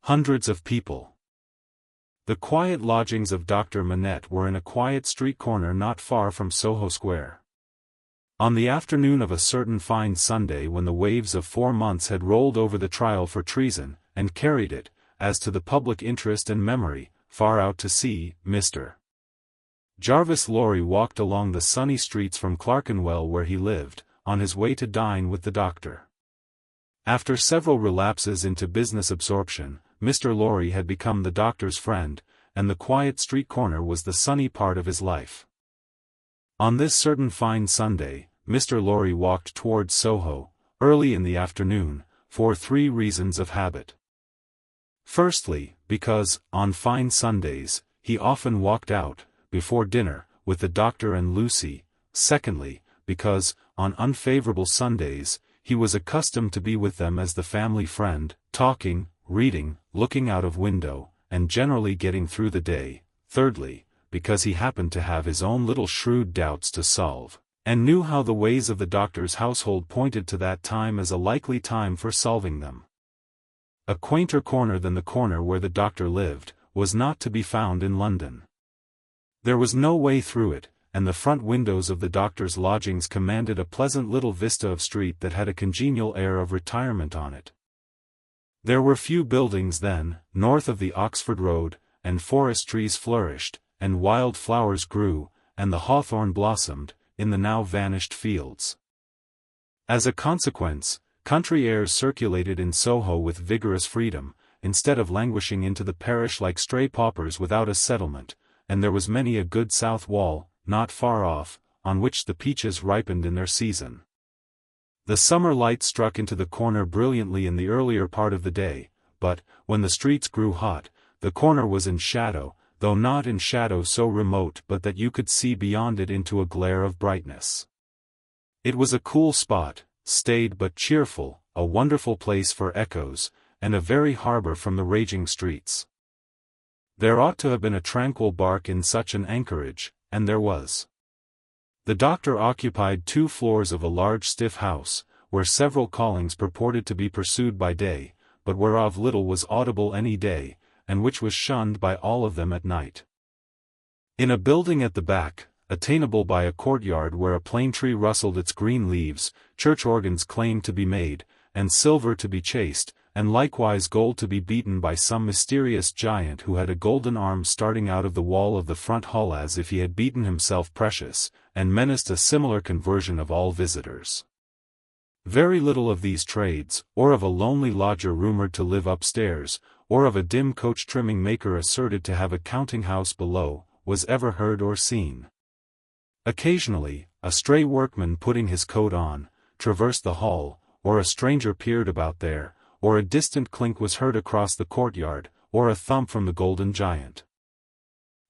Hundreds of people. The quiet lodgings of Dr. Manette were in a quiet street corner not far from Soho Square. On the afternoon of a certain fine Sunday when the waves of 4 months had rolled over the trial for treason, and carried it, as to the public interest and memory, far out to sea, Mr. Jarvis Lorry walked along the sunny streets from Clerkenwell where he lived, on his way to dine with the doctor. After several relapses into business absorption, Mr. Lorry had become the doctor's friend, and the quiet street corner was the sunny part of his life. On this certain fine Sunday, Mr. Lorry walked towards Soho, early in the afternoon, for 3 reasons of habit. Firstly, because, on fine Sundays, he often walked out, before dinner, with the doctor and Lucy. Secondly, because, on unfavorable Sundays, he was accustomed to be with them as the family friend, talking, reading, looking out of window, and generally getting through the day. Thirdly, because he happened to have his own little shrewd doubts to solve, and knew how the ways of the doctor's household pointed to that time as a likely time for solving them. A quainter corner than the corner where the doctor lived, was not to be found in London. There was no way through it, and the front windows of the doctor's lodgings commanded a pleasant little vista of street that had a congenial air of retirement on it. There were few buildings then, north of the Oxford Road, and forest trees flourished, and wild flowers grew, and the hawthorn blossomed, in the now vanished fields. As a consequence, country airs circulated in Soho with vigorous freedom, instead of languishing into the parish like stray paupers without a settlement, and there was many a good south wall, not far off, on which the peaches ripened in their season. The summer light struck into the corner brilliantly in the earlier part of the day, but, when the streets grew hot, the corner was in shadow, though not in shadow so remote but that you could see beyond it into a glare of brightness. It was a cool spot, staid but cheerful, a wonderful place for echoes, and a very harbor from the raging streets. There ought to have been a tranquil bark in such an anchorage, and there was. The doctor occupied 2 floors of a large stiff house, where several callings purported to be pursued by day, but whereof little was audible any day, and which was shunned by all of them at night. In a building at the back, attainable by a courtyard where a plane tree rustled its green leaves, church organs claimed to be made, and silver to be chased, and likewise gold to be beaten by some mysterious giant who had a golden arm starting out of the wall of the front hall as if he had beaten himself precious, and menaced a similar conversion of all visitors. Very little of these trades, or of a lonely lodger rumored to live upstairs, or of a dim coach trimming maker asserted to have a counting-house below, was ever heard or seen. Occasionally, a stray workman putting his coat on, traversed the hall, or a stranger peered about there, or a distant clink was heard across the courtyard, or a thump from the golden giant.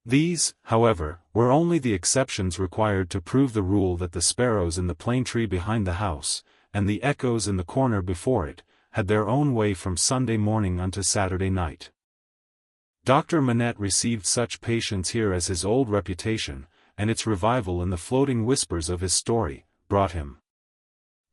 These, however, were only the exceptions required to prove the rule that the sparrows in the plane tree behind the house, and the echoes in the corner before it, had their own way from Sunday morning unto Saturday night. Dr. Manette received such patience here as his old reputation, and its revival in the floating whispers of his story, brought him.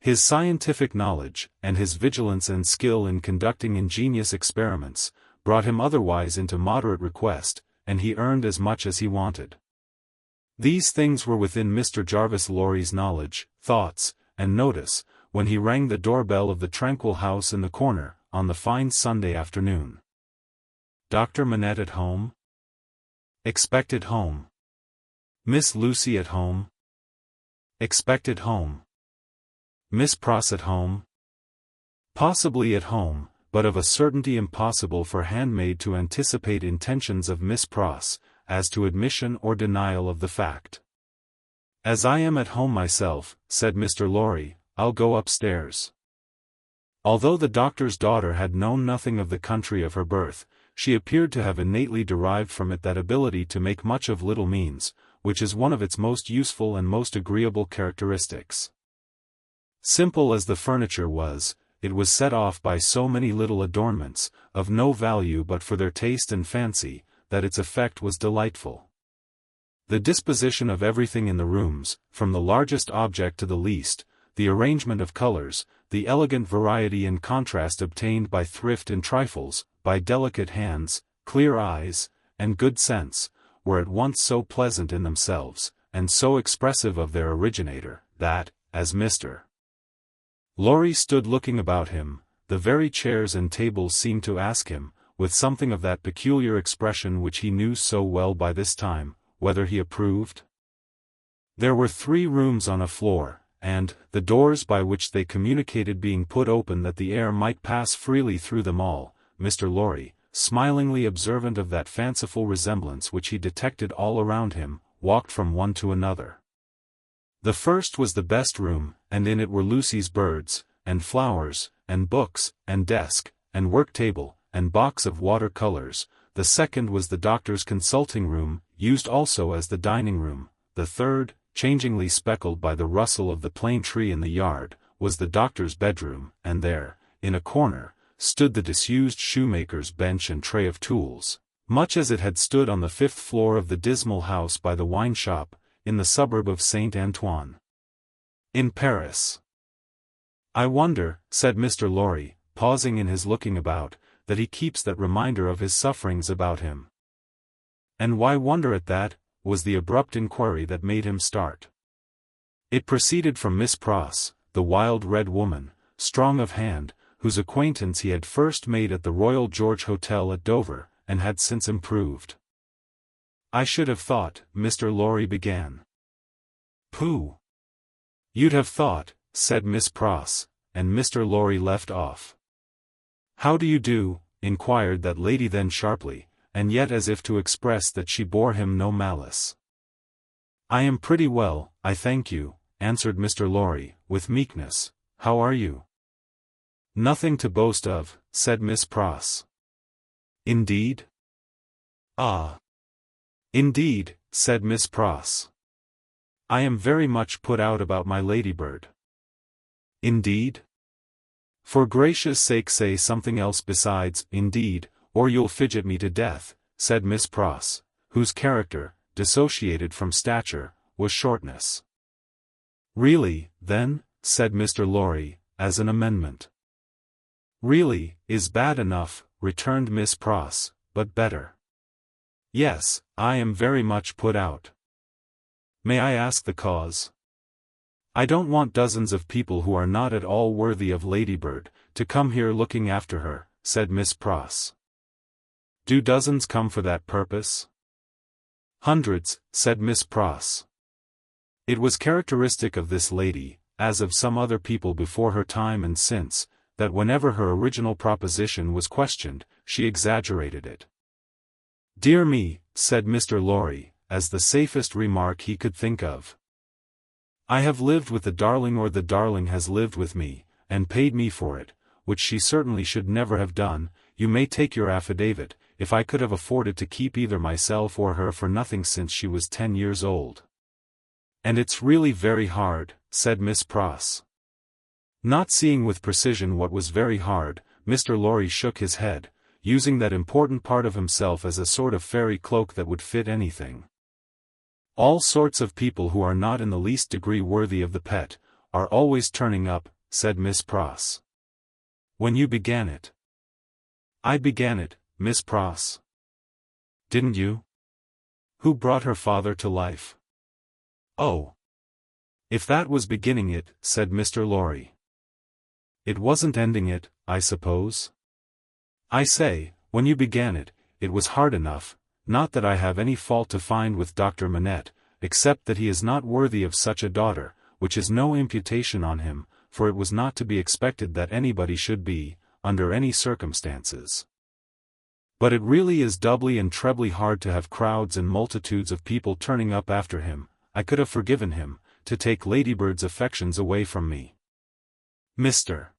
His scientific knowledge, and his vigilance and skill in conducting ingenious experiments, brought him otherwise into moderate request, and he earned as much as he wanted. These things were within Mr. Jarvis Lorry's knowledge, thoughts, and notice, when he rang the doorbell of the tranquil house in the corner, on the fine Sunday afternoon. Dr. Manette at home? Expected home. Miss Lucy at home? Expected home. Miss Pross at home? Possibly at home, but of a certainty impossible for handmaid to anticipate intentions of Miss Pross, as to admission or denial of the fact. As I am at home myself, said Mr. Lorry, I'll go upstairs. Although the doctor's daughter had known nothing of the country of her birth, she appeared to have innately derived from it that ability to make much of little means, which is one of its most useful and most agreeable characteristics. Simple as the furniture was, it was set off by so many little adornments, of no value but for their taste and fancy, that its effect was delightful. The disposition of everything in the rooms, from the largest object to the least, the arrangement of colors, the elegant variety and contrast obtained by thrift in trifles, by delicate hands, clear eyes, and good sense, were at once so pleasant in themselves, and so expressive of their originator, that, as Mr. Lorry stood looking about him, the very chairs and tables seemed to ask him, with something of that peculiar expression which he knew so well by this time, whether he approved. There were 3 rooms on a floor, and, the doors by which they communicated being put open that the air might pass freely through them all, Mr. Lorry, smilingly observant of that fanciful resemblance which he detected all around him, walked from one to another. The first was the best room, and in it were Lucy's birds, and flowers, and books, and desk, and work-table, and box of water-colors. The second was the doctor's consulting room, used also as the dining-room. The third, changingly speckled by the rustle of the plane tree in the yard, was the doctor's bedroom, and there, in a corner, stood the disused shoemaker's bench and tray of tools, much as it had stood on the 5th floor of the dismal house by the wine-shop, in the suburb of Saint Antoine, in Paris. "I wonder," said Mr. Lorry, pausing in his looking about, "that he keeps that reminder of his sufferings about him." "And why wonder at that?" was the abrupt inquiry that made him start. It proceeded from Miss Pross, the wild red woman, strong of hand, whose acquaintance he had first made at the Royal George Hotel at Dover, and had since improved. "I should have thought," Mr. Lorry began. "Pooh! You'd have thought," said Miss Pross, and Mr. Lorry left off. "How do you do?" inquired that lady then sharply, and yet as if to express that she bore him no malice. "I am pretty well, I thank you," answered Mr. Lorry, with meekness. "How are you?" "Nothing to boast of," said Miss Pross. "Indeed?" "Ah! Indeed," said Miss Pross. "I am very much put out about my ladybird." "Indeed? For gracious sake say something else besides 'indeed,' or you'll fidget me to death," said Miss Pross, whose character, dissociated from stature, was shortness. "Really, then," said Mr. Lorry, as an amendment. "Really, is bad enough," returned Miss Pross, "but better. Yes, I am very much put out." "May I ask the cause?" "I don't want dozens of people who are not at all worthy of Ladybird, to come here looking after her," said Miss Pross. "Do dozens come for that purpose?" "Hundreds," said Miss Pross. It was characteristic of this lady, as of some other people before her time and since, that whenever her original proposition was questioned, she exaggerated it. "Dear me," said Mr. Lorry, as the safest remark he could think of. "I have lived with the darling, or the darling has lived with me, and paid me for it, which she certainly should never have done. You may take your affidavit, if I could have afforded to keep either myself or her for nothing since she was 10 years old. And it's really very hard," said Miss Pross. Not seeing with precision what was very hard, Mr. Lorry shook his head, using that important part of himself as a sort of fairy cloak that would fit anything. "All sorts of people who are not in the least degree worthy of the pet, are always turning up," said Miss Pross. "When you began it." "I began it, Miss Pross." "Didn't you? Who brought her father to life?" "Oh! If that was beginning it," said Mr. Lorry. "It wasn't ending it, I suppose?" "I say, when you began it, it was hard enough, not that I have any fault to find with Dr. Manette, except that he is not worthy of such a daughter, which is no imputation on him, for it was not to be expected that anybody should be, under any circumstances. But it really is doubly and trebly hard to have crowds and multitudes of people turning up after him. I could have forgiven him, to take Ladybird's affections away from me." Mr.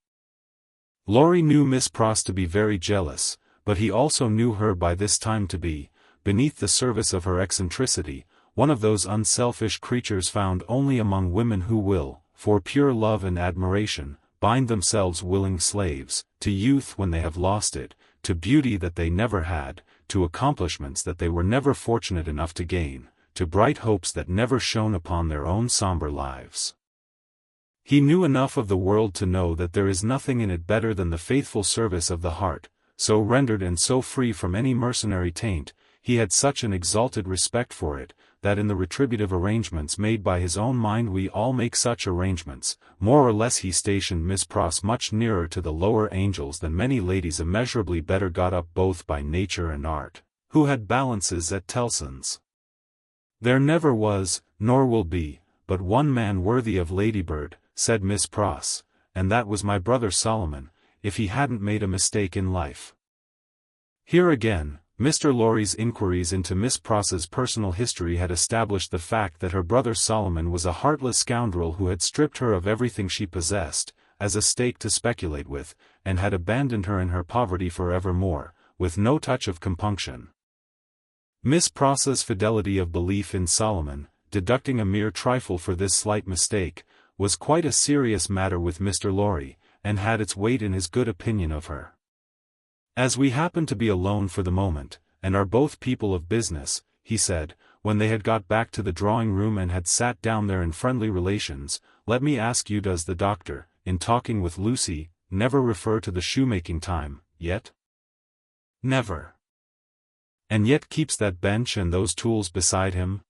Lorry knew Miss Pross to be very jealous, but he also knew her by this time to be, beneath the service of her eccentricity, one of those unselfish creatures found only among women who will, for pure love and admiration, bind themselves willing slaves, to youth when they have lost it, to beauty that they never had, to accomplishments that they were never fortunate enough to gain, to bright hopes that never shone upon their own somber lives. He knew enough of the world to know that there is nothing in it better than the faithful service of the heart, so rendered and so free from any mercenary taint. He had such an exalted respect for it, that in the retributive arrangements made by his own mind we all make such arrangements. More or less he stationed Miss Pross much nearer to the lower angels than many ladies immeasurably better got up both by nature and art, who had balances at Tellson's. There never was, nor will be, but one man worthy of Ladybird, said Miss Pross, and that was my brother Solomon, if he hadn't made a mistake in life. Here again, Mr. Lorry's inquiries into Miss Pross's personal history had established the fact that her brother Solomon was a heartless scoundrel who had stripped her of everything she possessed, as a stake to speculate with, and had abandoned her in her poverty forevermore, with no touch of compunction. Miss Pross's fidelity of belief in Solomon, deducting a mere trifle for this slight mistake, was quite a serious matter with Mr. Lorry, and had its weight in his good opinion of her. As we happen to be alone for the moment, and are both people of business, he said, when they had got back to the drawing-room and had sat down there in friendly relations, let me ask you, does the doctor, in talking with Lucy, never refer to the shoemaking time, yet? Never. And yet keeps that bench and those tools beside him?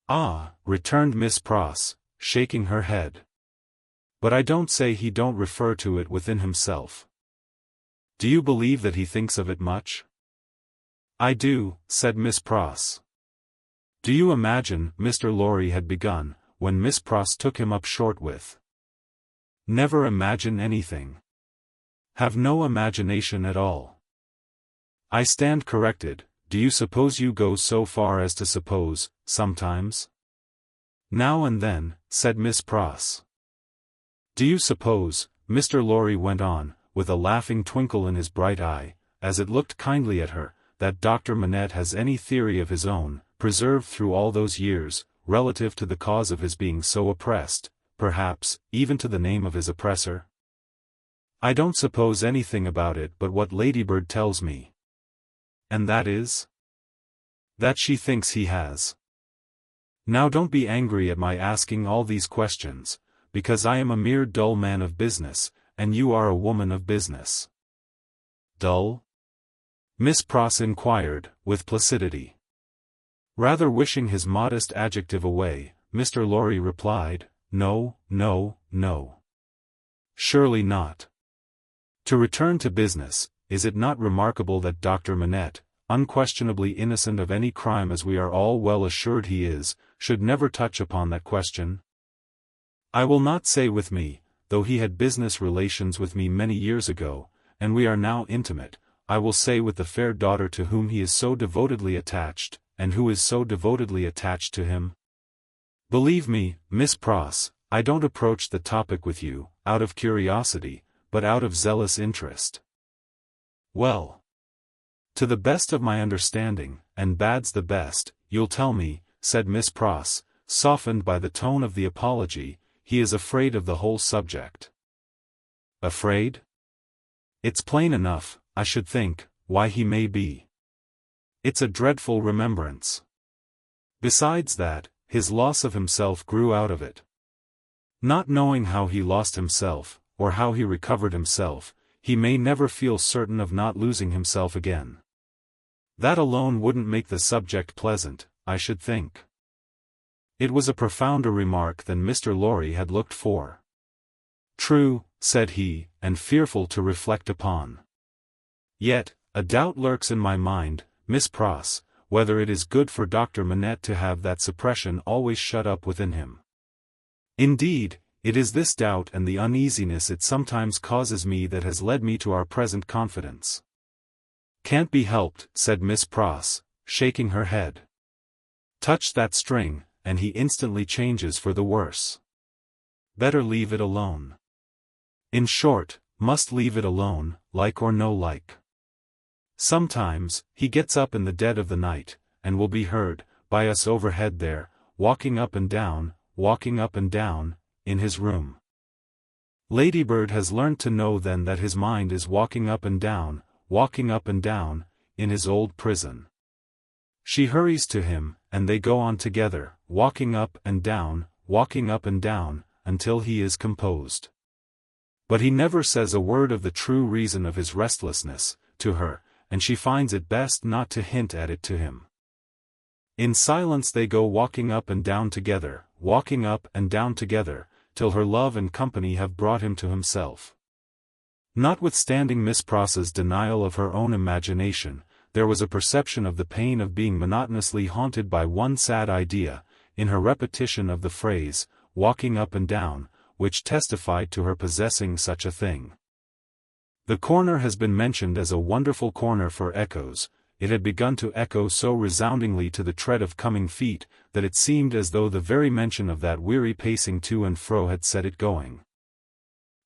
Ah, returned Miss Pross, shaking her head. But I don't say he don't refer to it within himself. Do you believe that he thinks of it much? I do, said Miss Pross. Do you imagine, Mr. Lorry had begun, when Miss Pross took him up short with. Never imagine anything. Have no imagination at all. I stand corrected. Do you suppose you go so far as to suppose, sometimes? Now and then, said Miss Pross. Do you suppose, Mr. Lorry went on, with a laughing twinkle in his bright eye, as it looked kindly at her, that Dr. Manette has any theory of his own, preserved through all those years, relative to the cause of his being so oppressed, perhaps, even to the name of his oppressor? I don't suppose anything about it but what Ladybird tells me. And that is? That she thinks he has. Now don't be angry at my asking all these questions, because I am a mere dull man of business, and you are a woman of business. Dull? Miss Pross inquired, with placidity. Rather wishing his modest adjective away, Mr. Lorry replied, No, no, no. Surely not. To return to business, is it not remarkable that Dr. Manette, unquestionably innocent of any crime as we are all well assured he is, should never touch upon that question? I will not say with me, though he had business relations with me many years ago, and we are now intimate, I will say with the fair daughter to whom he is so devotedly attached, and who is so devotedly attached to him. Believe me, Miss Pross, I don't approach the topic with you, out of curiosity, but out of zealous interest. Well. To the best of my understanding, and bad's the best, you'll tell me, said Miss Pross, softened by the tone of the apology, he is afraid of the whole subject. Afraid? It's plain enough, I should think, why he may be. It's a dreadful remembrance. Besides that, his loss of himself grew out of it. Not knowing how he lost himself, or how he recovered himself, he may never feel certain of not losing himself again. That alone wouldn't make the subject pleasant, I should think. It was a profounder remark than Mr. Lorry had looked for. True, said he, and fearful to reflect upon. Yet, a doubt lurks in my mind, Miss Pross, whether it is good for Dr. Manette to have that suppression always shut up within him. Indeed, it is this doubt and the uneasiness it sometimes causes me that has led me to our present confidence. Can't be helped, said Miss Pross, shaking her head. Touch that string, and he instantly changes for the worse. Better leave it alone. In short, must leave it alone, like or no like. Sometimes, he gets up in the dead of the night, and will be heard, by us overhead there, walking up and down, in his room. Ladybird has learnt to know then that his mind is walking up and down, in his old prison. She hurries to him, and they go on together, walking up and down, until he is composed. But he never says a word of the true reason of his restlessness, to her, and she finds it best not to hint at it to him. In silence they go walking up and down together, till her love and company have brought him to himself. Notwithstanding Miss Pross's denial of her own imagination, there was a perception of the pain of being monotonously haunted by one sad idea, in her repetition of the phrase, walking up and down, which testified to her possessing such a thing. The corner has been mentioned as a wonderful corner for echoes. It had begun to echo so resoundingly to the tread of coming feet, that it seemed as though the very mention of that weary pacing to and fro had set it going.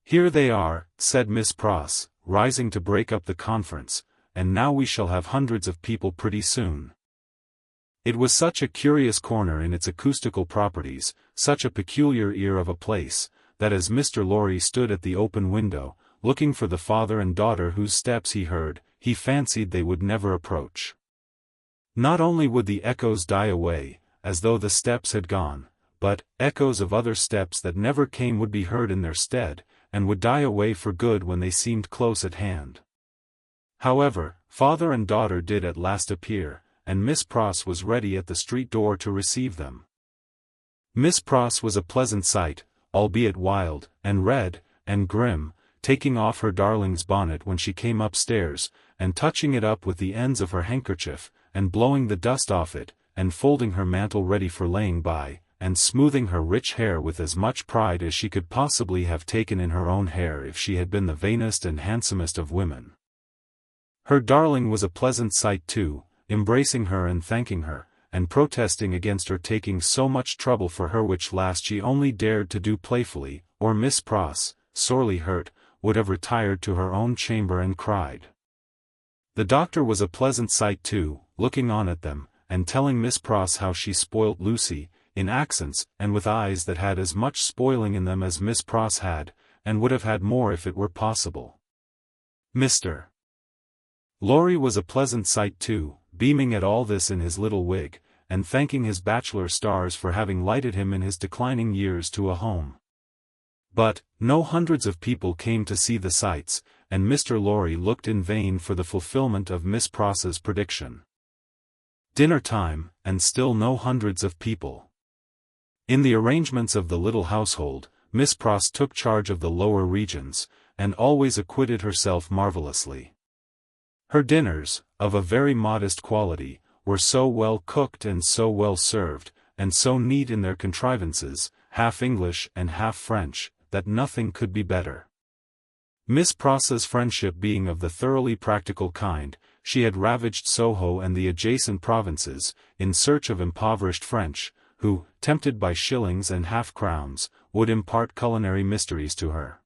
"Here they are," said Miss Pross, rising to break up the conference, "and now we shall have hundreds of people pretty soon." It was such a curious corner in its acoustical properties, such a peculiar ear of a place, that as Mr. Lorry stood at the open window, looking for the father and daughter whose steps he heard, he fancied they would never approach. Not only would the echoes die away, as though the steps had gone, but echoes of other steps that never came would be heard in their stead, and would die away for good when they seemed close at hand. However, father and daughter did at last appear, and Miss Pross was ready at the street door to receive them. Miss Pross was a pleasant sight, albeit wild, and red, and grim, taking off her darling's bonnet when she came upstairs, and touching it up with the ends of her handkerchief, and blowing the dust off it, and folding her mantle ready for laying by, and smoothing her rich hair with as much pride as she could possibly have taken in her own hair if she had been the vainest and handsomest of women. Her darling was a pleasant sight too, embracing her and thanking her, and protesting against her taking so much trouble for her, which last she only dared to do playfully, or Miss Pross, sorely hurt, would have retired to her own chamber and cried. The doctor was a pleasant sight too, looking on at them, and telling Miss Pross how she spoilt Lucy, in accents and with eyes that had as much spoiling in them as Miss Pross had, and would have had more if it were possible. Mr. Lorry was a pleasant sight too, beaming at all this in his little wig, and thanking his bachelor stars for having lighted him in his declining years to a home. But, no hundreds of people came to see the sights, and Mr. Lorry looked in vain for the fulfillment of Miss Pross's prediction. Dinner time, and still no hundreds of people. In the arrangements of the little household, Miss Pross took charge of the lower regions, and always acquitted herself marvellously. Her dinners, of a very modest quality, were so well cooked and so well served, and so neat in their contrivances, half English and half French, that nothing could be better. Miss Pross's friendship being of the thoroughly practical kind, she had ravaged Soho and the adjacent provinces, in search of impoverished French, who, tempted by shillings and half-crowns, would impart culinary mysteries to her.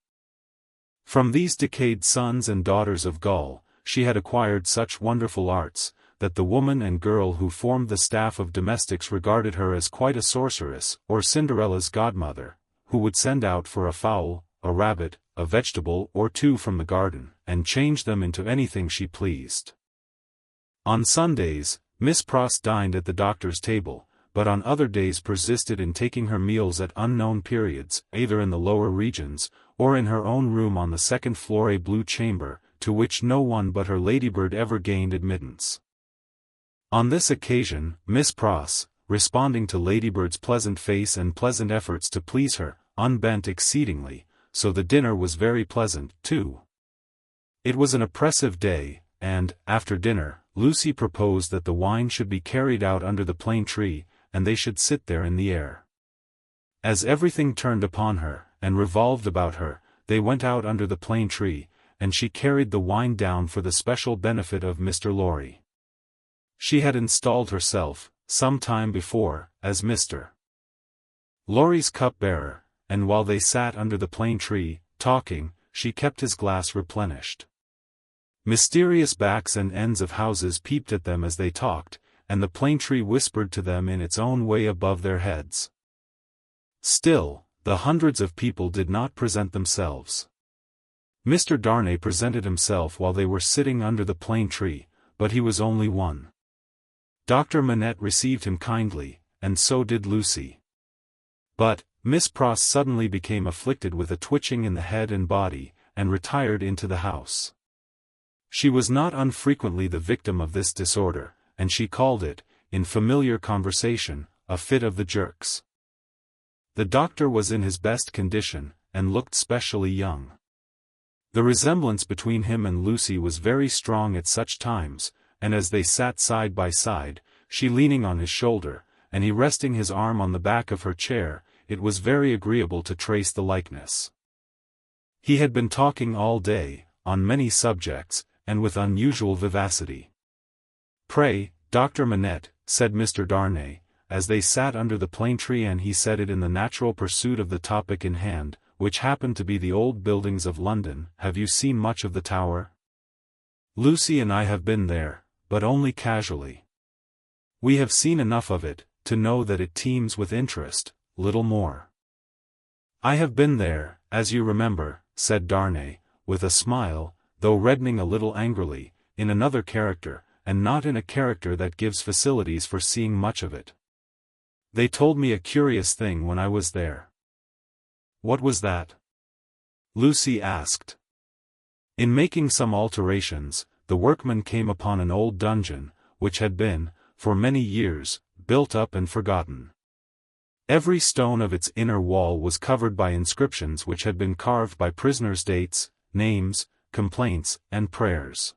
From these decayed sons and daughters of Gaul, she had acquired such wonderful arts, that the woman and girl who formed the staff of domestics regarded her as quite a sorceress, or Cinderella's godmother, who would send out for a fowl, a rabbit, a vegetable or two from the garden, and change them into anything she pleased. On Sundays, Miss Pross dined at the doctor's table, but on other days persisted in taking her meals at unknown periods, either in the lower regions, or in her own room on the second floor, a blue chamber, to which no one but her ladybird ever gained admittance. On this occasion, Miss Pross, responding to Ladybird's pleasant face and pleasant efforts to please her, unbent exceedingly, so the dinner was very pleasant, too. It was an oppressive day, and, after dinner, Lucy proposed that the wine should be carried out under the plane tree, and they should sit there in the air. As everything turned upon her, and revolved about her, they went out under the plane tree, and she carried the wine down for the special benefit of Mr. Lorry. She had installed herself, some time before, as Mr. Lorry's cup-bearer, and while they sat under the plane tree, talking, she kept his glass replenished. Mysterious backs and ends of houses peeped at them as they talked, and the plane tree whispered to them in its own way above their heads. Still, the hundreds of people did not present themselves. Mr. Darnay presented himself while they were sitting under the plane tree, but he was only one. Dr. Manette received him kindly, and so did Lucy. But, Miss Pross suddenly became afflicted with a twitching in the head and body, and retired into the house. She was not unfrequently the victim of this disorder, and she called it, in familiar conversation, a fit of the jerks. The doctor was in his best condition, and looked specially young. The resemblance between him and Lucy was very strong at such times, and as they sat side by side, she leaning on his shoulder, and he resting his arm on the back of her chair, it was very agreeable to trace the likeness. He had been talking all day, on many subjects, and with unusual vivacity. "Pray, Dr. Manette," said Mr. Darnay, as they sat under the plane tree, and he said it in the natural pursuit of the topic in hand, which happened to be the old buildings of London, "have you seen much of the Tower?" "Lucy and I have been there, but only casually. We have seen enough of it, to know that it teems with interest, little more." "I have been there, as you remember," said Darnay, with a smile, though reddening a little angrily, "in another character, and not in a character that gives facilities for seeing much of it. They told me a curious thing when I was there." "What was that?" Lucy asked. "In making some alterations, the workmen came upon an old dungeon, which had been, for many years, built up and forgotten. Every stone of its inner wall was covered by inscriptions which had been carved by prisoners' dates, names, complaints, and prayers.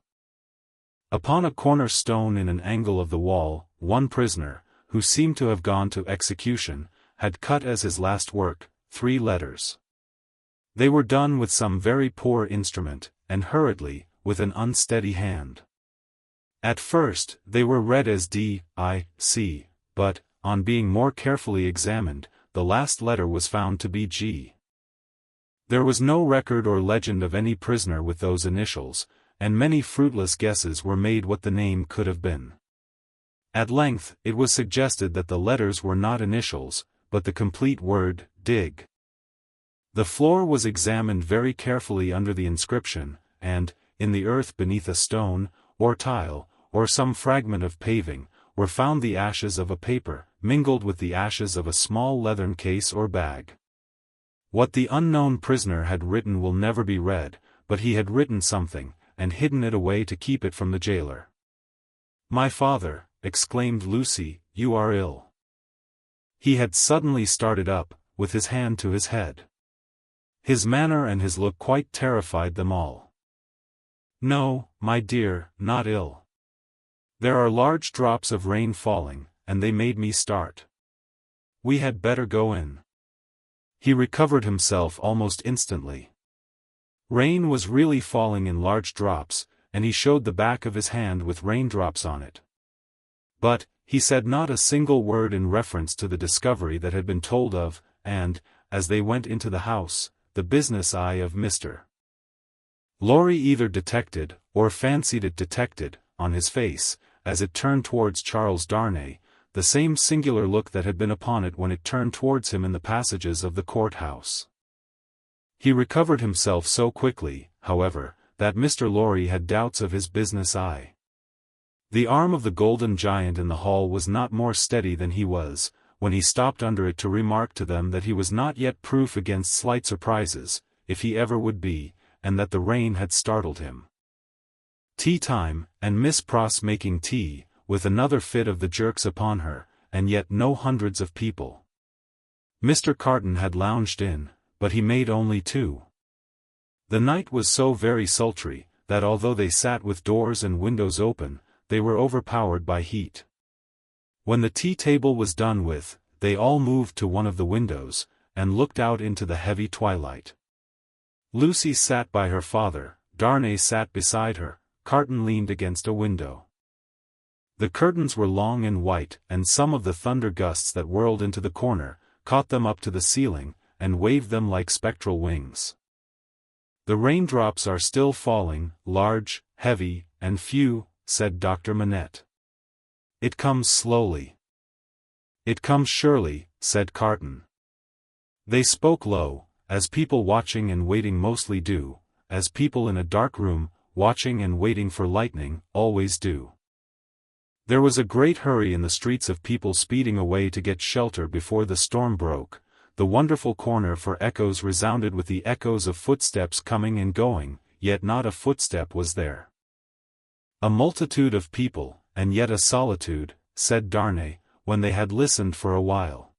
Upon a corner stone in an angle of the wall, one prisoner, who seemed to have gone to execution, had cut as his last work, 3 letters. They were done with some very poor instrument, and hurriedly, with an unsteady hand. At first, they were read as D-I-C, but, on being more carefully examined, the last letter was found to be G. There was no record or legend of any prisoner with those initials, and many fruitless guesses were made what the name could have been. At length, it was suggested that the letters were not initials, but the complete word, dig. The floor was examined very carefully under the inscription, and, in the earth beneath a stone, or tile, or some fragment of paving, were found the ashes of a paper, mingled with the ashes of a small leathern case or bag. What the unknown prisoner had written will never be read, but he had written something, and hidden it away to keep it from the jailer. "My father," exclaimed Lucy, "you are ill." He had suddenly started up, with his hand to his head. His manner and his look quite terrified them all. "No, my dear, not ill. There are large drops of rain falling, and they made me start. We had better go in." He recovered himself almost instantly. Rain was really falling in large drops, and he showed the back of his hand with raindrops on it. But, he said not a single word in reference to the discovery that had been told of, and, as they went into the house, the business eye of Mr. Lorry either detected, or fancied it detected, on his face, as it turned towards Charles Darnay, the same singular look that had been upon it when it turned towards him in the passages of the court-house. He recovered himself so quickly, however, that Mr. Lorry had doubts of his business eye. The arm of the golden giant in the hall was not more steady than he was, when he stopped under it to remark to them that he was not yet proof against slight surprises, if he ever would be, and that the rain had startled him. Tea time, and Miss Pross making tea, with another fit of the jerks upon her, and yet no hundreds of people. Mr. Carton had lounged in, but he made only 2. The night was so very sultry, that although they sat with doors and windows open, they were overpowered by heat. When the tea-table was done with, they all moved to one of the windows, and looked out into the heavy twilight. Lucy sat by her father, Darnay sat beside her, Carton leaned against a window. The curtains were long and white, and some of the thunder gusts that whirled into the corner, caught them up to the ceiling, and waved them like spectral wings. "The raindrops are still falling, large, heavy, and few," said Dr. Manette. "It comes slowly." "It comes surely," said Carton. They spoke low, as people watching and waiting mostly do, as people in a dark room, watching and waiting for lightning, always do. There was a great hurry in the streets of people speeding away to get shelter before the storm broke, the wonderful corner for echoes resounded with the echoes of footsteps coming and going, yet not a footstep was there. "A multitude of people, and yet a solitude," said Darnay, when they had listened for a while.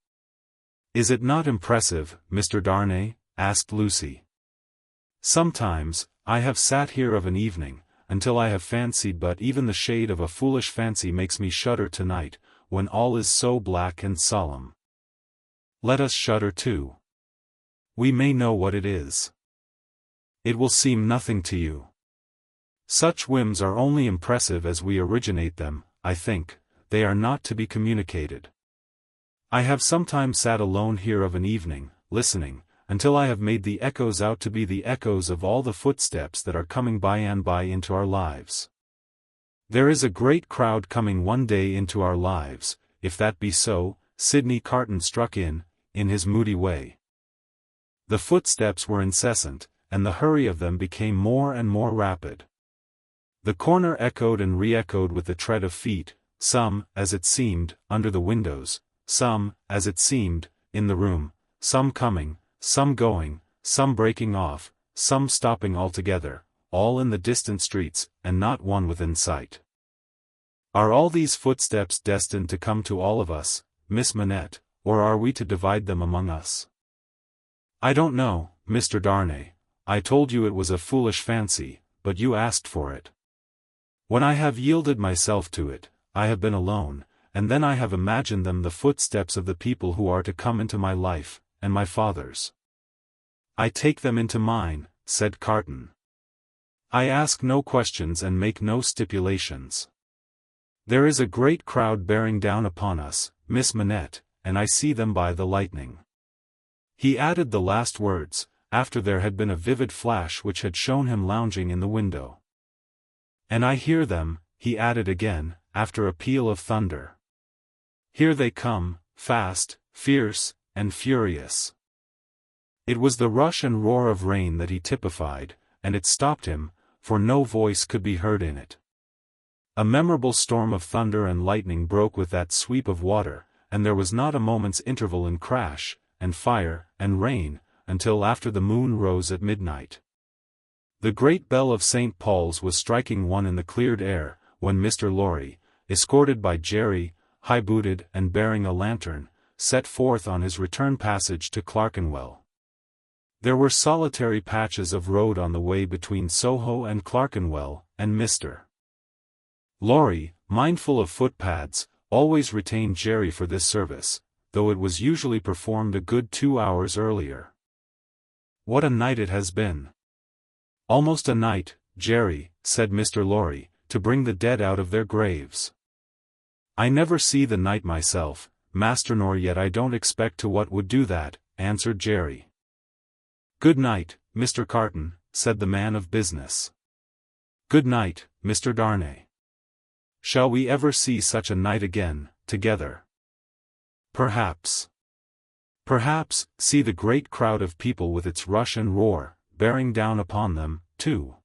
"Is it not impressive, Mr. Darnay?" asked Lucy. "Sometimes, I have sat here of an evening, until I have fancied but even the shade of a foolish fancy makes me shudder tonight, when all is so black and solemn. Let us shudder too. We may know what it is. It will seem nothing to you. Such whims are only impressive as we originate them, I think, they are not to be communicated. I have sometimes sat alone here of an evening, listening, until I have made the echoes out to be the echoes of all the footsteps that are coming by and by into our lives. There is a great crowd coming one day into our lives, if that be so," Sidney Carton struck in his moody way. The footsteps were incessant, and the hurry of them became more and more rapid. The corner echoed and re-echoed with the tread of feet, some, as it seemed, under the windows, some, as it seemed, in the room, some coming, some going, some breaking off, some stopping altogether, all in the distant streets, and not one within sight. Are all these footsteps destined to come to all of us, Miss Manette, or are we to divide them among us? I don't know, Mr. Darnay. I told you it was a foolish fancy, but you asked for it. When I have yielded myself to it, I have been alone, and then I have imagined them the footsteps of the people who are to come into my life, and my father's. I take them into mine, said Carton. I ask no questions and make no stipulations. There is a great crowd bearing down upon us, Miss Manette, and I see them by the lightning. He added the last words, after there had been a vivid flash which had shown him lounging in the window. And I hear them, he added again, after a peal of thunder. Here they come, fast, fierce, and furious. It was the rush and roar of rain that he typified, and it stopped him, for no voice could be heard in it. A memorable storm of thunder and lightning broke with that sweep of water, and there was not a moment's interval in crash, and fire, and rain, until after the moon rose at midnight. The great bell of St. Paul's was striking one in the cleared air, when Mr. Lorry, escorted by Jerry, high-booted and bearing a lantern, set forth on his return passage to Clerkenwell. There were solitary patches of road on the way between Soho and Clerkenwell, and Mr. Lorry, mindful of footpads, always retained Jerry for this service, though it was usually performed a good 2 hours earlier. What a night it has been! Almost a night, Jerry, said Mr. Lorry, to bring the dead out of their graves. I never see the night myself, master, nor yet I don't expect to what would do that, answered Jerry. Good night, Mr. Carton, said the man of business. Good night, Mr. Darnay. Shall we ever see such a night again, together? Perhaps. Perhaps, see the great crowd of people with its rush and roar, bearing down upon them, too.